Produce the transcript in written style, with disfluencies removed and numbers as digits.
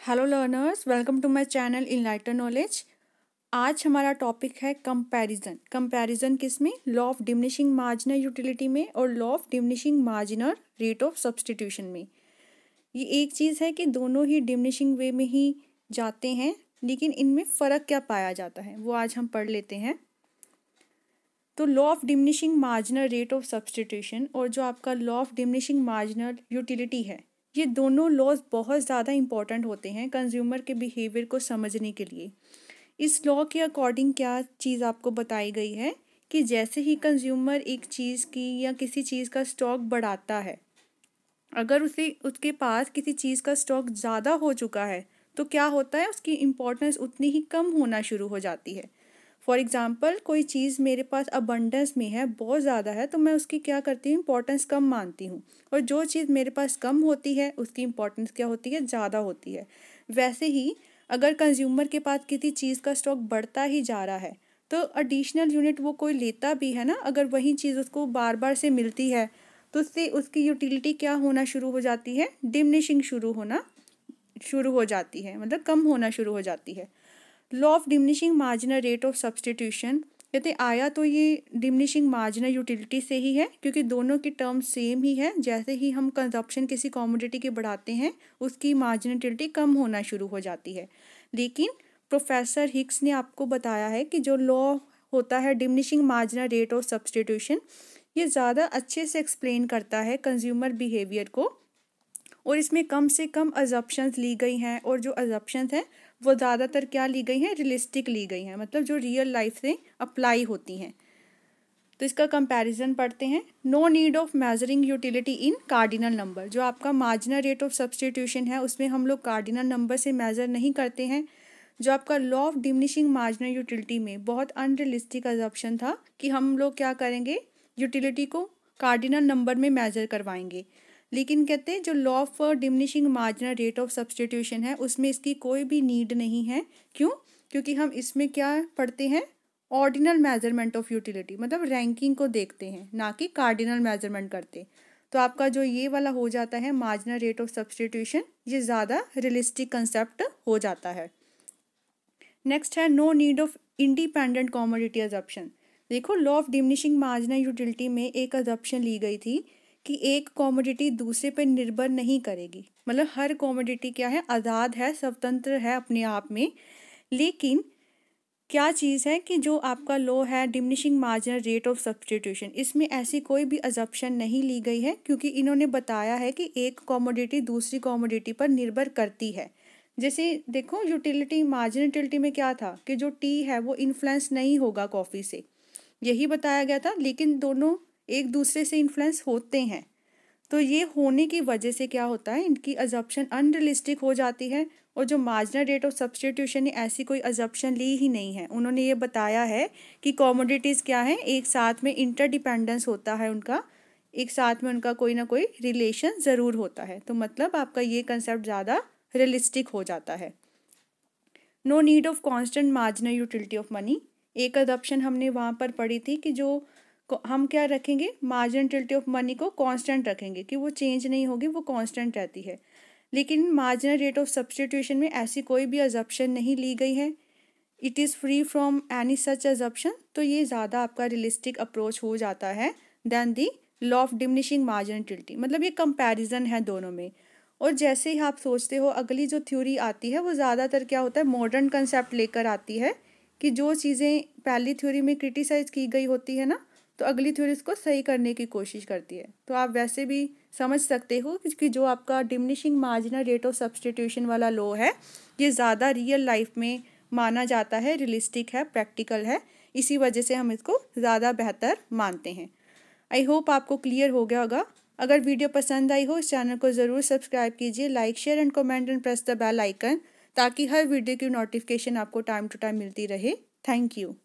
Hello learners, welcome to my channel enlighten knowledge. आज हमारा topic है कंपैरिजन। कंपैरिजन किस में? Law of diminishing marginal utility में और law of diminishing marginal rate of substitution में। ये एक चीज़ है कि दोनों ही डिमिनिशिंग वे में ही जाते हैं, लेकिन इनमें फ़र्क क्या पाया जाता है वो आज हम पढ़ लेते हैं। तो law of diminishing marginal rate of substitution और जो आपका law of diminishing marginal utility है, ये दोनों लॉज बहुत ज़्यादा इंपॉर्टेंट होते हैं कंज्यूमर के बिहेवियर को समझने के लिए। इस लॉ के अकॉर्डिंग क्या चीज़ आपको बताई गई है कि जैसे ही कंज्यूमर एक चीज़ की या किसी चीज़ का स्टॉक बढ़ाता है, अगर उसके पास किसी चीज़ का स्टॉक ज़्यादा हो चुका है तो क्या होता है, उसकी इम्पोर्टेंस उतनी ही कम होना शुरू हो जाती है। फॉर एग्ज़ाम्पल, कोई चीज़ मेरे पास अबंडेंस में है, बहुत ज़्यादा है, तो मैं उसकी क्या करती हूँ, इंपॉर्टेंस कम मानती हूँ। और जो चीज़ मेरे पास कम होती है उसकी इंपॉर्टेंस क्या होती है, ज़्यादा होती है। वैसे ही अगर कंज्यूमर के पास किसी चीज़ का स्टॉक बढ़ता ही जा रहा है तो एडिशनल यूनिट वो कोई लेता भी है ना, अगर वही चीज़ उसको बार बार से मिलती है तो उससे उसकी यूटिलिटी क्या होना शुरू हो जाती है, डिमिनिशिंग शुरू हो जाती है, मतलब कम होना शुरू हो जाती है। Law of diminishing marginal rate of substitution कहते आया तो ये डिमिनिशिंग मार्जिनल यूटिलिटी से ही है, क्योंकि दोनों की टर्म सेम ही है। जैसे ही हम कंजप्शन किसी कमोडिटी के बढ़ाते हैं उसकी मार्जिनल यूटिलिटी कम होना शुरू हो जाती है। लेकिन प्रोफेसर हिक्स ने आपको बताया है कि जो लॉ होता है diminishing marginal rate of substitution, ये ज़्यादा अच्छे से एक्सप्लेन करता है कंज्यूमर बिहेवियर को, और इसमें कम से कम अजप्शंस ली गई हैं, और जो अजप्शंस हैं वो ज़्यादातर क्या ली गई हैं, रियलिस्टिक ली गई हैं, मतलब जो रियल लाइफ से अप्लाई होती हैं। तो इसका कंपैरिजन पढ़ते हैं। No need of measuring utility in cardinal number. जो आपका मार्जिनल रेट ऑफ सब्स्टिट्यूशन है उसमें हम लोग कार्डिनल नंबर से मेज़र नहीं करते हैं। जो आपका law of diminishing marginal utility में बहुत अनरियलिस्टिक अजप्शन था कि हम लोग क्या करेंगे, यूटिलिटी को कार्डिनल नंबर में मेज़र करवाएंगे। लेकिन कहते हैं जो law of diminishing marginal rate of substitution है उसमें इसकी कोई भी नीड नहीं है। क्यों? क्योंकि हम इसमें क्या पढ़ते हैं, ऑर्डिनल मेजरमेंट ऑफ यूटिलिटी, मतलब रैंकिंग को देखते हैं, ना कि कार्डिनल मेजरमेंट करते। तो आपका जो ये वाला हो जाता है मार्जिनल रेट ऑफ सब्स्टिट्यूशन, ये ज़्यादा रियलिस्टिक कंसेप्ट हो जाता है। नेक्स्ट है no need of independent commodity assumption. देखो, law of diminishing marginal utility में एक अजप्शन ली गई थी कि एक कमोडिटी दूसरे पर निर्भर नहीं करेगी, मतलब हर कमोडिटी क्या है, आज़ाद है, स्वतंत्र है अपने आप में। लेकिन क्या चीज़ है कि जो आपका लॉ है diminishing marginal rate of substitution, इसमें ऐसी कोई भी अजप्शन नहीं ली गई है, क्योंकि इन्होंने बताया है कि एक कमोडिटी दूसरी कमोडिटी पर निर्भर करती है। जैसे देखो, यूटिलिटी मार्जिनल यूटिलिटी में क्या था कि जो टी है वो इन्फ्लुएंस नहीं होगा कॉफ़ी से, यही बताया गया था। लेकिन दोनों एक दूसरे से इन्फ्लुएंस होते हैं, तो ये होने की वजह से क्या होता है, इनकी अजप्शन अनरियलिस्टिक हो जाती है। और जो मार्जिनल रेट ऑफ सब्स्टिट्यूशन ने ऐसी कोई अजप्शन ली ही नहीं है। उन्होंने ये बताया है कि कमोडिटीज़ क्या है, एक साथ में इंटरडिपेंडेंस होता है उनका, एक साथ में उनका कोई ना कोई रिलेशन ज़रूर होता है। तो मतलब आपका ये कंसेप्ट ज़्यादा रियलिस्टिक हो जाता है। No need of constant marginal utility of money. एक अजप्शन हमने वहाँ पर पढ़ी थी कि जो हम क्या रखेंगे, मार्जिनल यूटिलिटी ऑफ मनी को कांस्टेंट रखेंगे, कि वो चेंज नहीं होगी, वो कांस्टेंट रहती है। लेकिन मार्जिनल रेट ऑफ सब्स्टिट्यूशन में ऐसी कोई भी अजप्शन नहीं ली गई है। It is free from any such assumption. तो ये ज़्यादा आपका रियलिस्टिक अप्रोच हो जाता है than the law of diminishing marginal utility. मतलब ये कंपैरिजन है दोनों में। और जैसे ही आप सोचते हो, अगली जो थ्योरी आती है वो ज़्यादातर क्या होता है, मॉडर्न कंसेप्ट लेकर आती है, कि जो चीज़ें पहली थ्योरी में क्रिटिसाइज की गई होती है ना, तो अगली थ्योरी इसको सही करने की कोशिश करती है। तो आप वैसे भी समझ सकते हो कि जो आपका diminishing marginal rate of substitution वाला लॉ है, ये ज़्यादा रियल लाइफ में माना जाता है, रियलिस्टिक है, प्रैक्टिकल है। इसी वजह से हम इसको ज़्यादा बेहतर मानते हैं। आई होप आपको क्लियर हो गया होगा। अगर वीडियो पसंद आई हो, इस चैनल को ज़रूर सब्सक्राइब कीजिए, like share and comment and press the bell icon, ताकि हर वीडियो की नोटिफिकेशन आपको टाइम टू टाइम मिलती रहे। Thank you.